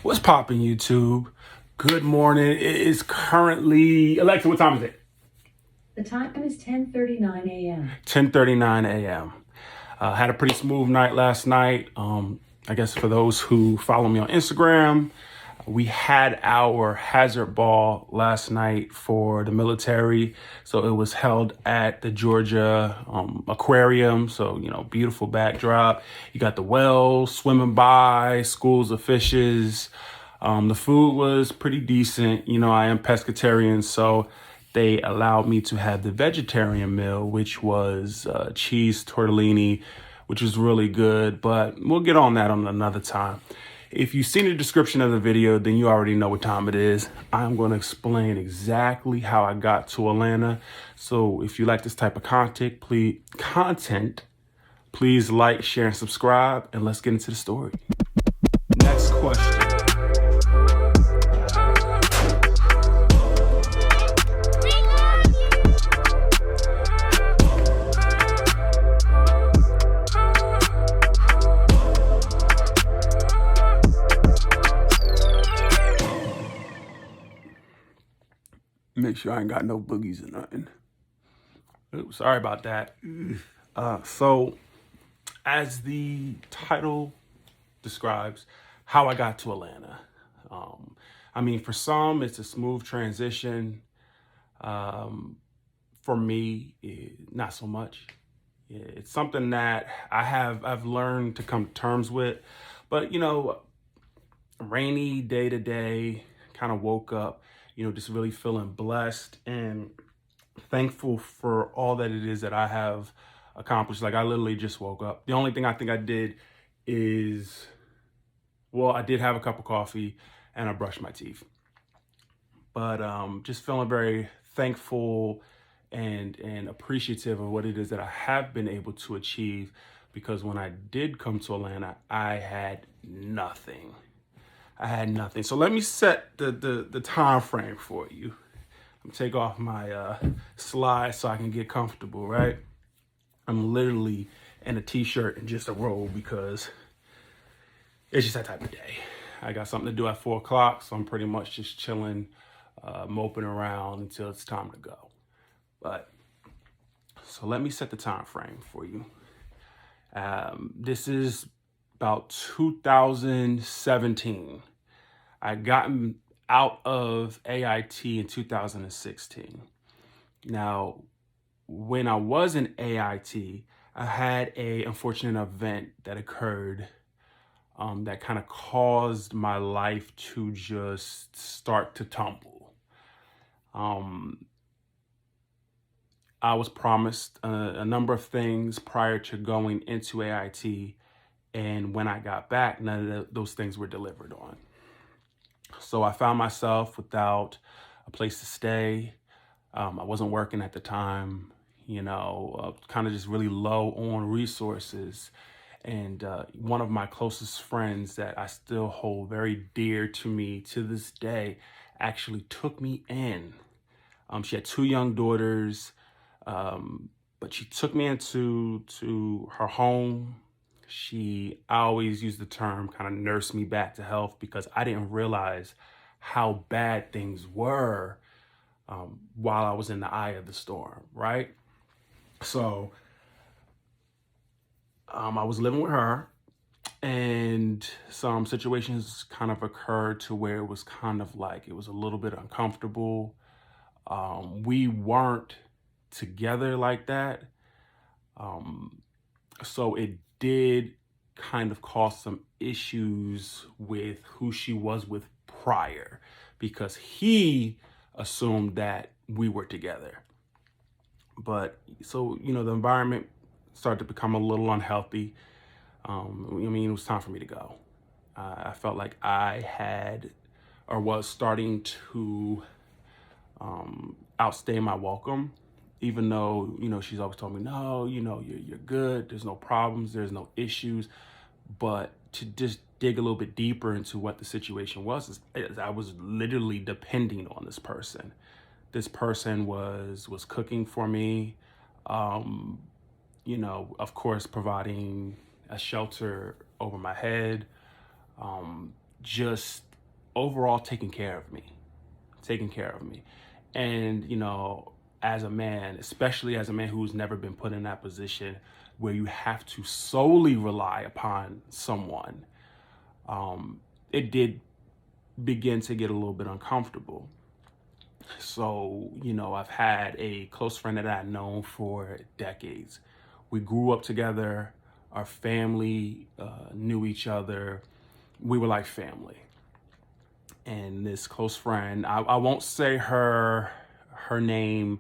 What's poppin', YouTube? Good morning. It is currently, Alexa, what time is it? The time is 10:39 a.m. 10:39 a.m. Had a pretty smooth night last night. I guess for those who follow me on Instagram, we had our hazard ball last night for the military. So it was held at the Georgia Aquarium. So, beautiful backdrop. You got the whales swimming by, schools of fishes. The food was pretty decent. I am pescatarian, so they allowed me to have the vegetarian meal, which was cheese tortellini, which was really good. But we'll get on that on another time. If you've seen the description of the video, then you already know what time it is. I'm going to explain exactly how I got to Atlanta. So if you like this type of content, please like, share, and subscribe. And let's get into the story. Next question. Make sure I ain't got no boogies or nothing. Oops, sorry about that. So, as the title describes, how I got to Atlanta. For some, it's a smooth transition. For me, not so much. It's something that I've learned to come to terms with. But, rainy day to day, kind of woke up, just really feeling blessed and thankful for all that it is that I have accomplished. Like, I literally just woke up. The only thing I think I did is, I did have a cup of coffee and I brushed my teeth. But just feeling very thankful and appreciative of what it is that I have been able to achieve, because when I did come to Atlanta, I had nothing. So let me set the time frame for you. I'm gonna take off my slide so I can get comfortable, right? I'm literally in a t-shirt and just a robe because it's just that type of day. I got something to do at 4 o'clock, so I'm pretty much just chilling, moping around until it's time to go. So let me set the time frame for you. This is about 2017. I gotten out of AIT in 2016. Now, when I was in AIT, I had a unfortunate event that occurred that kind of caused my life to just start to tumble. I was promised a number of things prior to going into AIT, and when I got back, none of those things were delivered on. So I found myself without a place to stay. I wasn't working at the time, kind of just really low on resources. And one of my closest friends that I still hold very dear to me to this day actually took me in. She had 2 young daughters, but she took me into her home. I always use the term kind of nurse me back to health, because I didn't realize how bad things were while I was in the eye of the storm, right? So I was living with her, and some situations kind of occurred to where it was kind of like it was a little bit uncomfortable. We weren't together like that. So it did kind of cause some issues with who she was with prior, because he assumed that we were together. But so, the environment started to become a little unhealthy. It was time for me to go. I felt like I had or was starting to outstay my welcome, even though, she's always told me, no, you're good. There's no problems. There's no issues. But to just dig a little bit deeper into what the situation was, is I was literally depending on this person. This person was cooking for me, of course, providing a shelter over my head, just overall taking care of me. And, as a man, especially as a man who's never been put in that position where you have to solely rely upon someone, it did begin to get a little bit uncomfortable. So, I've had a close friend that I've known for decades. We grew up together. Our family knew each other. We were like family. And this close friend, I won't say her name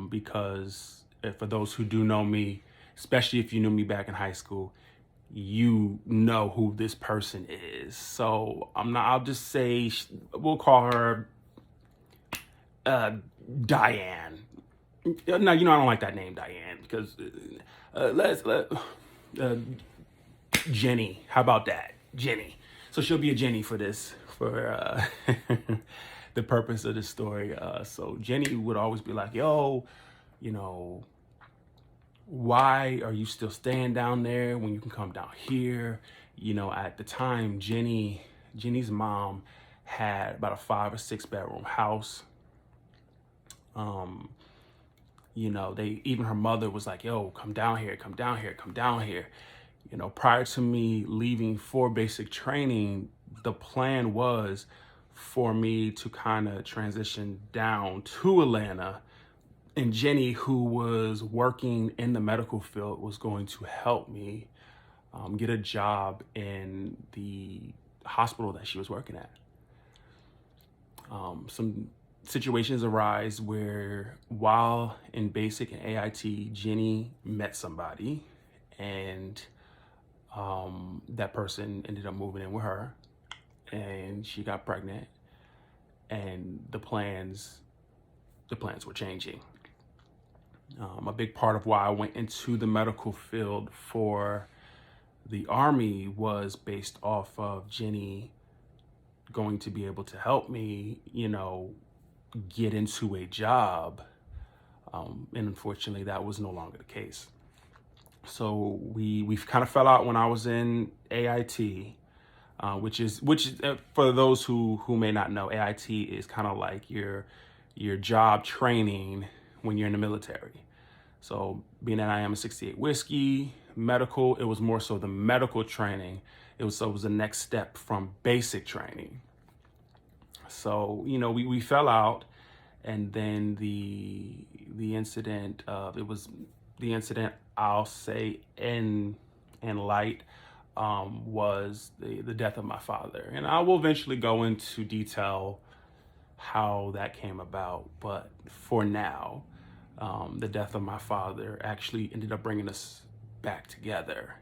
because for those who do know me, especially if you knew me back in high school, you know who this person is. So I'll just say, we'll call her Diane. No, I don't like that name, Diane, because Jenny. How about that? Jenny. So she'll be a Jenny for the purpose of this story. So Jenny would always be like, yo, why are you still staying down there when you can come down here? At the time, Jenny's mom had about a 5 or 6 bedroom house. Even her mother was like, yo, come down here. Prior to me leaving for basic training, the plan was for me to kind of transition down to Atlanta. And Jenny, who was working in the medical field, was going to help me get a job in the hospital that she was working at. Some situations arise where while in basic and AIT, Jenny met somebody, and that person ended up moving in with her, and she got pregnant, and the plans were changing. A big part of why I went into the medical field for the Army was based off of Jenny going to be able to help me, get into a job. And unfortunately, that was no longer the case. So we kind of fell out when I was in AIT, which is for those who may not know, AIT is kind of like your job training when you're in the military. So being that I am a 68 Whiskey medical, it was more so the medical training. It was the next step from basic training. So, we fell out, and then the incident, I'll say in light, was the death of my father. And I will eventually go into detail how that came about. But for now, the death of my father actually ended up bringing us back together.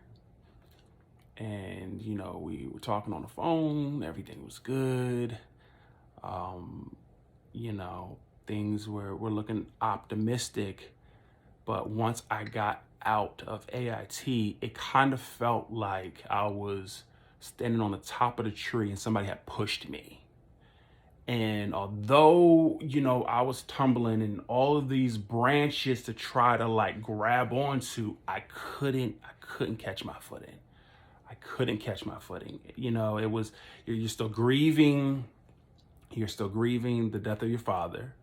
And, we were talking on the phone, everything was good. Things were looking optimistic. But once I got out of AIT, it kind of felt like I was standing on the top of the tree and somebody had pushed me. And although, I was tumbling in all of these branches to try to grab onto, I couldn't catch my footing. It was, you're still grieving. You're still grieving the death of your father.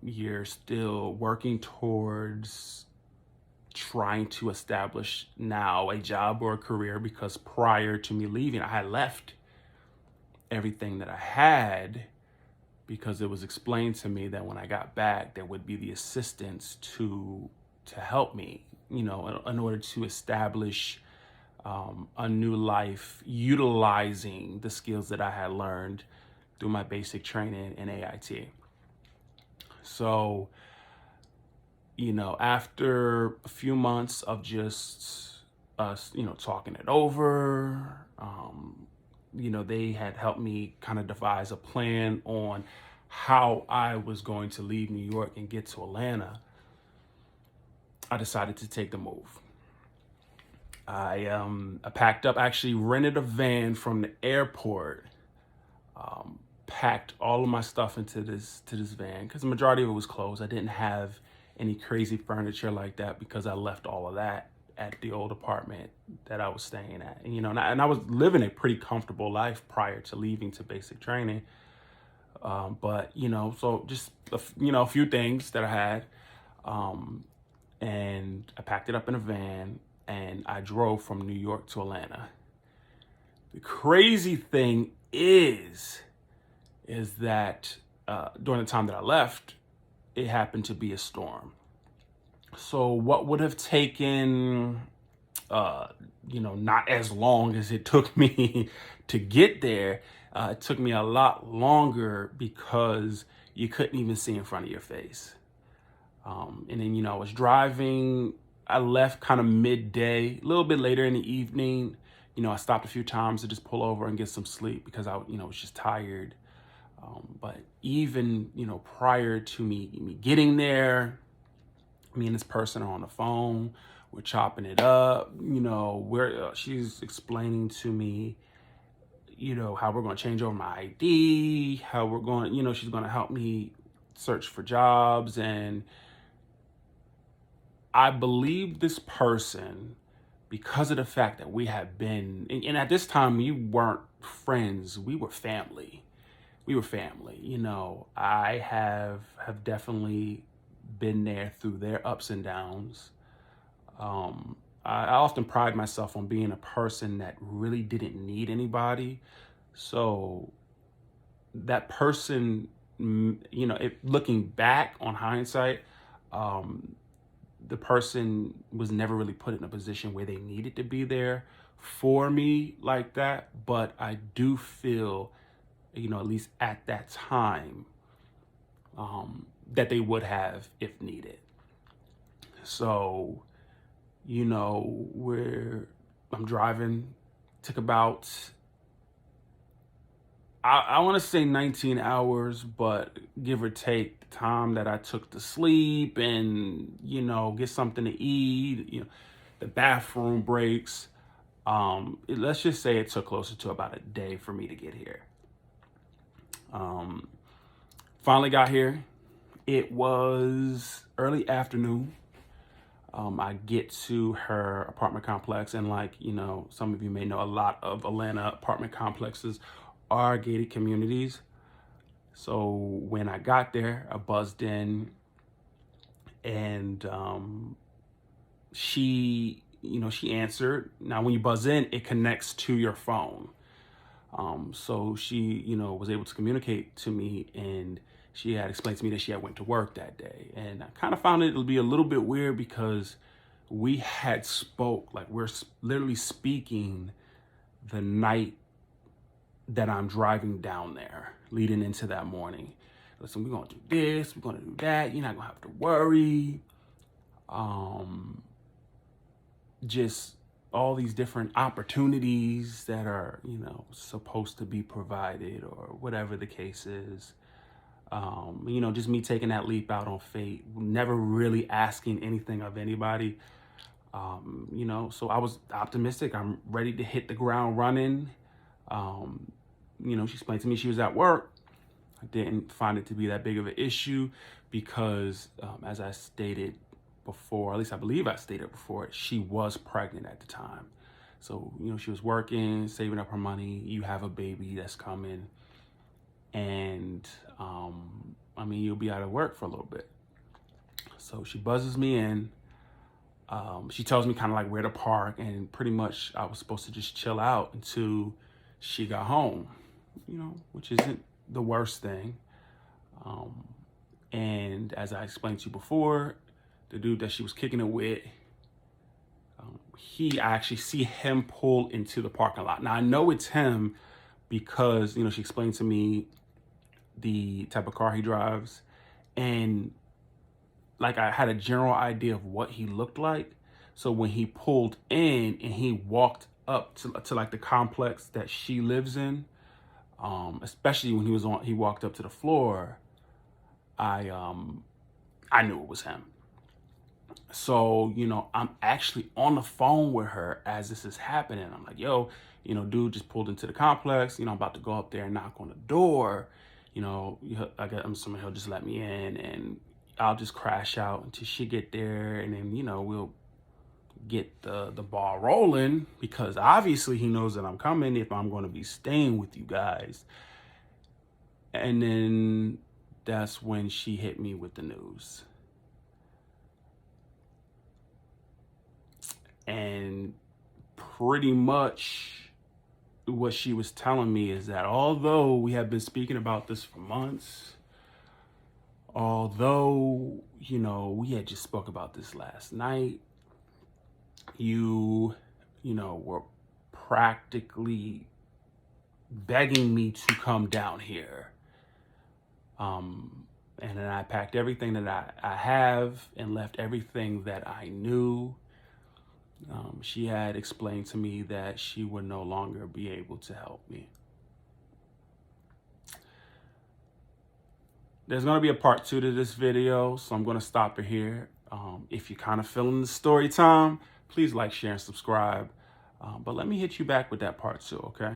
You're still working towards trying to establish now a job or a career, because prior to me leaving, I had left everything that I had because it was explained to me that when I got back, there would be the assistance to help me, in order to establish a new life, utilizing the skills that I had learned through my basic training in AIT. So, after a few months of just us, talking it over, they had helped me kind of devise a plan on how I was going to leave New York and get to Atlanta. I decided to take the move. I packed up, actually rented a van from the airport, packed all of my stuff into this van because the majority of it was clothes. I didn't have any crazy furniture like that because I left all of that at the old apartment that I was staying at. And, and I was living a pretty comfortable life prior to leaving to basic training. But, so just, a few things that I had. And I packed it up in a van and I drove from New York to Atlanta. The crazy thing is that during the time that I left, it happened to be a storm. So what would have taken, not as long as it took me to get there, it took me a lot longer because you couldn't even see in front of your face. And then, I was driving. I left kind of midday, a little bit later in the evening. I stopped a few times to just pull over and get some sleep because I, was just tired. But even, prior to me getting there, me and this person are on the phone. We're chopping it up. She's explaining to me, how we're going to change over my ID, how we're going, she's going to help me search for jobs. And I believe this person because of the fact that we had been, and at this time we weren't friends, we were family. I have definitely been there through their ups and downs. I often pride myself on being a person that really didn't need anybody. So that person, looking back on hindsight, the person was never really put in a position where they needed to be there for me like that. But I do feel, at least at that time, that they would have if needed. So, I'm driving, took about, I want to say 19 hours, but give or take the time that I took to sleep and, get something to eat, the bathroom breaks. Let's just say it took closer to about a day for me to get here. Finally got here. It was early afternoon. I get to her apartment complex, and some of you may know, a lot of Atlanta apartment complexes are gated communities. So when I got there, I buzzed in, and she answered. Now, when you buzz in, it connects to your phone. So she, was able to communicate to me, and she had explained to me that she had went to work that day. And I kind of found it to be a little bit weird because we had spoke, we're literally speaking the night that I'm driving down there, leading into that morning. Listen, we're going to do this, we're going to do that. You're not going to have to worry. Just all these different opportunities that are, supposed to be provided, or whatever the case is. Just me taking that leap out on faith, never really asking anything of anybody. So I was optimistic. I'm ready to hit the ground running. She explained to me she was at work. I didn't find it to be that big of an issue because, as I stated before, at least I believe I stated before, she was pregnant at the time. So, she was working, saving up her money. You have a baby that's coming. And, you'll be out of work for a little bit. So she buzzes me in. She tells me kind of where to park, and pretty much I was supposed to just chill out until she got home, which isn't the worst thing. And as I explained to you before, the dude that she was kicking it with, I actually see him pull into the parking lot. Now I know it's him because, she explained to me the type of car he drives, and I had a general idea of what he looked like. So when he pulled in and he walked up to the complex that she lives in, especially when he walked up to the floor, I knew it was him. So, I'm actually on the phone with her as this is happening. I'm like, yo, dude just pulled into the complex. I'm about to go up there and knock on the door. I'm assuming he'll just let me in, and I'll just crash out until she get there, and then, we'll get the ball rolling, because obviously he knows that I'm coming if I'm going to be staying with you guys. And then that's when she hit me with the news. And pretty much what she was telling me is that although we have been speaking about this for months, although, you know, we had just spoke about this last night, you know, were practically begging me to come down here. And then I packed everything that I have and left everything that I knew. She had explained to me that she would no longer be able to help me. There's going to be a part 2 to this video, so I'm going to stop it here. If you're kind of feeling the story time, please like, share, and subscribe. But let me hit you back with that part 2, okay?